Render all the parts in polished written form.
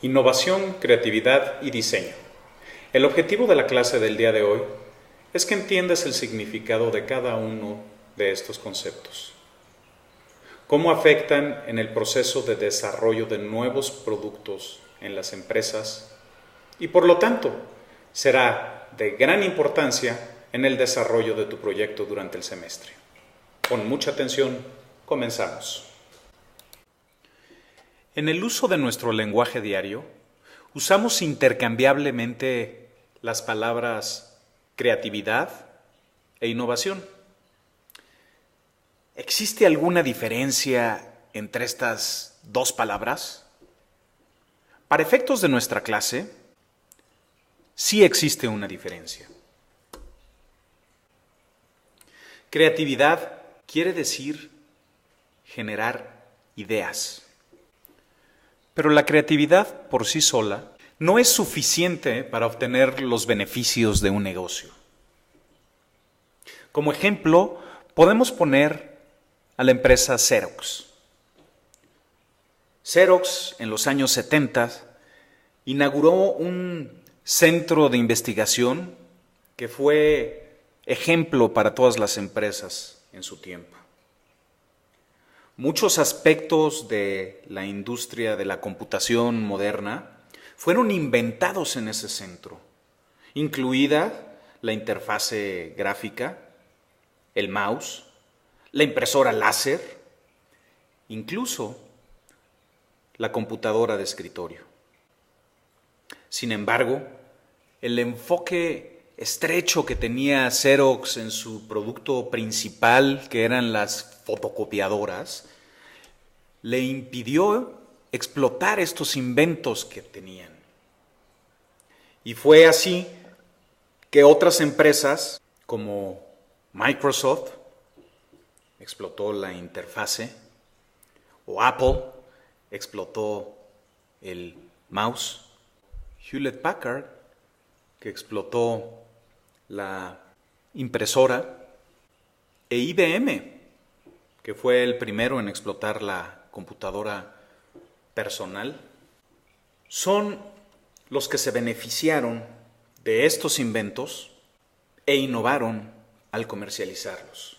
Innovación, creatividad y diseño. El objetivo de la clase del día de hoy es que entiendas el significado de cada uno de estos conceptos. Cómo afectan en el proceso de desarrollo de nuevos productos en las empresas y por lo tanto será de gran importancia en el desarrollo de tu proyecto durante el semestre. Con mucha atención, comenzamos. En el uso de nuestro lenguaje diario, usamos intercambiablemente las palabras creatividad e innovación. ¿Existe alguna diferencia entre estas dos palabras? Para efectos de nuestra clase, sí existe una diferencia. Creatividad quiere decir generar ideas. Pero la creatividad por sí sola no es suficiente para obtener los beneficios de un negocio. Como ejemplo, podemos poner a la empresa Xerox. Xerox, en los años 70, inauguró un centro de investigación que fue ejemplo para todas las empresas en su tiempo. Muchos aspectos de la industria de la computación moderna fueron inventados en ese centro, incluida la interfase gráfica, el mouse, la impresora láser, incluso la computadora de escritorio. Sin embargo, el enfoque estrecho que tenía Xerox en su producto principal, que eran las fotocopiadoras, le impidió explotar estos inventos que tenían. Y fue así que otras empresas como Microsoft explotó la interfase, o Apple explotó el mouse, Hewlett Packard que explotó la impresora, e IBM, que fue el primero en explotar la computadora personal, son los que se beneficiaron de estos inventos e innovaron al comercializarlos.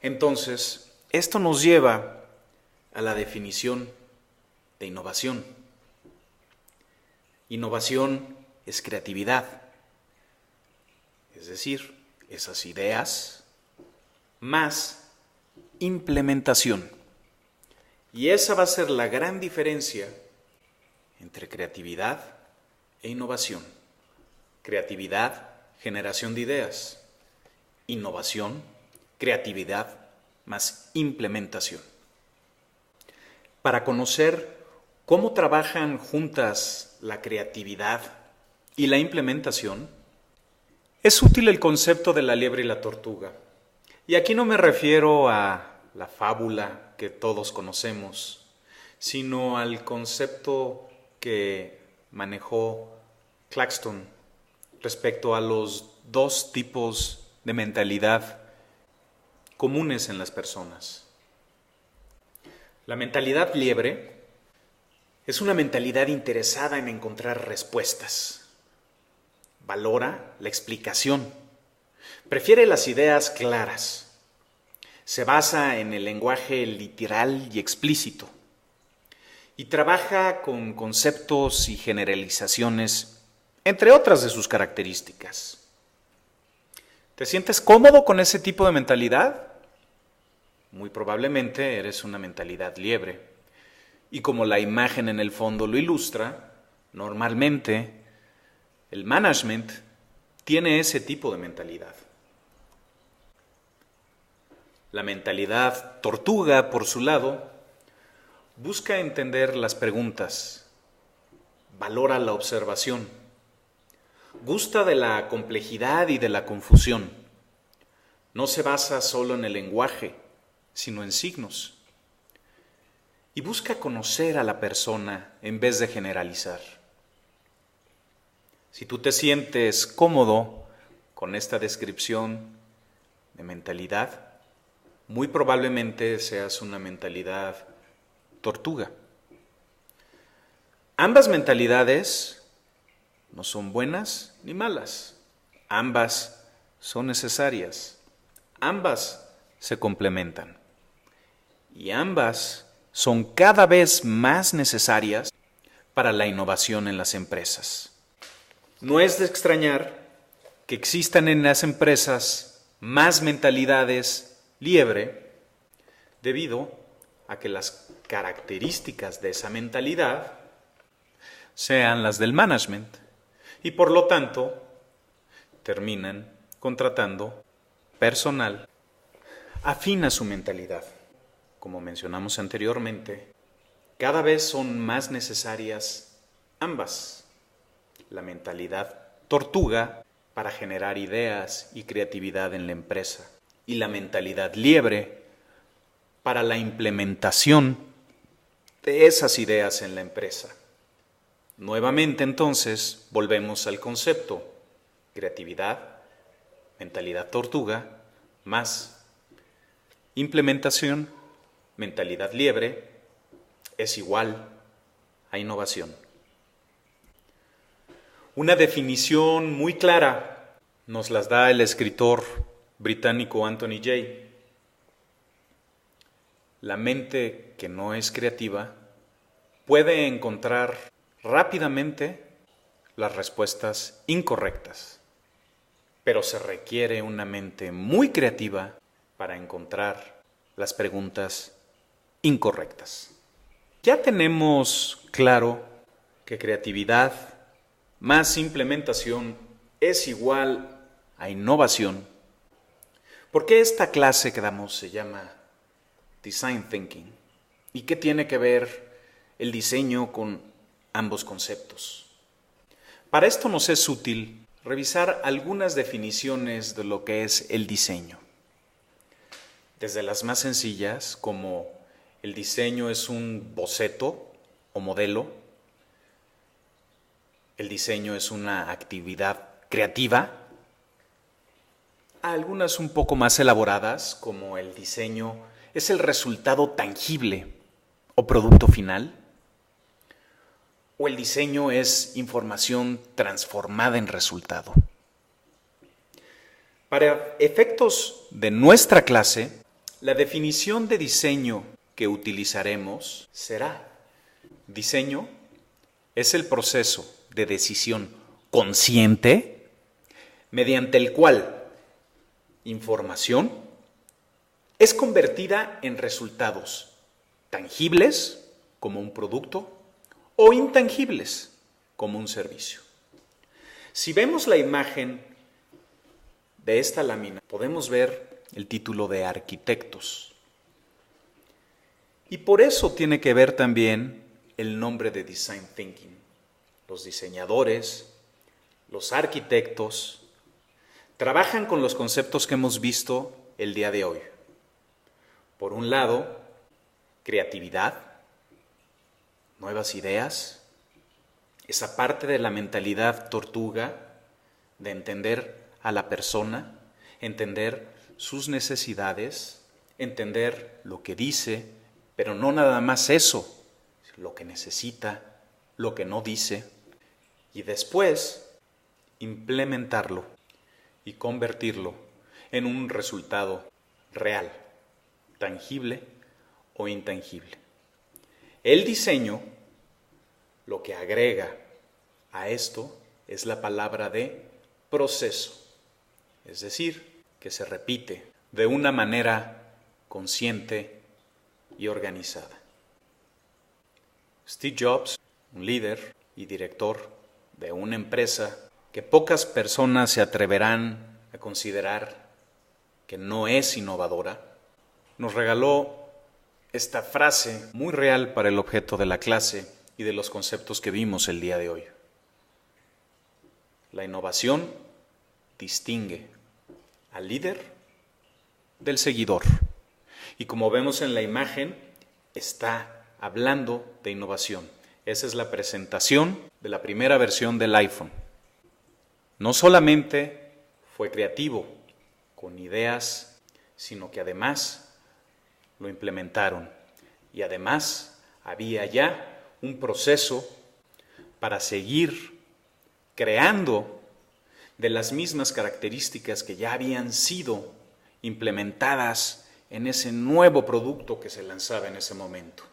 Entonces, esto nos lleva a la definición de innovación. Innovación es creatividad, es decir, esas ideas más implementación. Y esa va a ser la gran diferencia entre creatividad e innovación. Creatividad, generación de ideas. Innovación, creatividad más implementación. Para conocer cómo trabajan juntas la creatividad y la implementación, es útil el concepto de la liebre y la tortuga. Y aquí no me refiero a la fábula que todos conocemos, sino al concepto que manejó Claxton respecto a los dos tipos de mentalidad comunes en las personas. La mentalidad liebre es una mentalidad interesada en encontrar respuestas. Valora la explicación. Prefiere las ideas claras. Se basa en el lenguaje literal y explícito. Y trabaja con conceptos y generalizaciones, entre otras de sus características. ¿Te sientes cómodo con ese tipo de mentalidad? Muy probablemente eres una mentalidad liebre. Y como la imagen en el fondo lo ilustra, normalmente el management tiene ese tipo de mentalidad. La mentalidad tortuga, por su lado, busca entender las preguntas, valora la observación, gusta de la complejidad y de la confusión. No se basa solo en el lenguaje, sino en signos. Y busca conocer a la persona en vez de generalizar. Si tú te sientes cómodo con esta descripción de mentalidad, muy probablemente seas una mentalidad tortuga. Ambas mentalidades no son buenas ni malas. Ambas son necesarias. Ambas se complementan. Y ambas son cada vez más necesarias para la innovación en las empresas. No es de extrañar que existan en las empresas más mentalidades liebre debido a que las características de esa mentalidad sean las del management y por lo tanto terminan contratando personal afín a su mentalidad. Como mencionamos anteriormente, cada vez son más necesarias ambas. La mentalidad tortuga para generar ideas y creatividad en la empresa y la mentalidad liebre para la implementación de esas ideas en la empresa. Nuevamente entonces volvemos al concepto: creatividad, mentalidad tortuga, más implementación, mentalidad liebre, es igual a innovación. Una definición muy clara nos las da el escritor británico Anthony Jay. La mente que no es creativa puede encontrar rápidamente las respuestas incorrectas, pero se requiere una mente muy creativa para encontrar las preguntas incorrectas. Ya tenemos claro que creatividad más implementación es igual a innovación. ¿Por qué esta clase que damos se llama Design Thinking? ¿Y qué tiene que ver el diseño con ambos conceptos? Para esto nos es útil revisar algunas definiciones de lo que es el diseño. Desde las más sencillas, como el diseño es un boceto o modelo, el diseño es una actividad creativa, a algunas un poco más elaboradas, como el diseño es el resultado tangible o producto final, o el diseño es información transformada en resultado. Para efectos de nuestra clase, la definición de diseño que utilizaremos será: diseño es el proceso de decisión consciente mediante el cual información es convertida en resultados tangibles como un producto o intangibles como un servicio. Si vemos la imagen de esta lámina, podemos ver el título de arquitectos. Y por eso tiene que ver también el nombre de Design Thinking. Los diseñadores, los arquitectos, trabajan con los conceptos que hemos visto el día de hoy. Por un lado, creatividad, nuevas ideas, esa parte de la mentalidad tortuga de entender a la persona, entender sus necesidades, entender lo que dice, pero no nada más eso, lo que necesita, lo que no dice, y después implementarlo y convertirlo en un resultado real, tangible o intangible. El diseño, lo que agrega a esto es la palabra de proceso, es decir, que se repite de una manera consciente y organizada. Steve Jobs, un líder y director de una empresa que pocas personas se atreverán a considerar que no es innovadora, nos regaló esta frase muy real para el objeto de la clase y de los conceptos que vimos el día de hoy. La innovación distingue al líder del seguidor. Y como vemos en la imagen, está hablando de innovación. Esa es la presentación de la primera versión del iPhone. No solamente fue creativo, con ideas, sino que además lo implementaron. Y además había ya un proceso para seguir creando de las mismas características que ya habían sido implementadas en ese nuevo producto que se lanzaba en ese momento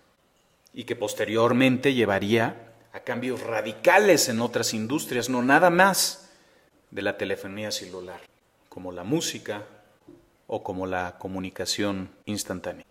y que posteriormente llevaría a cambios radicales en otras industrias, no nada más de la telefonía celular, como la música o como la comunicación instantánea.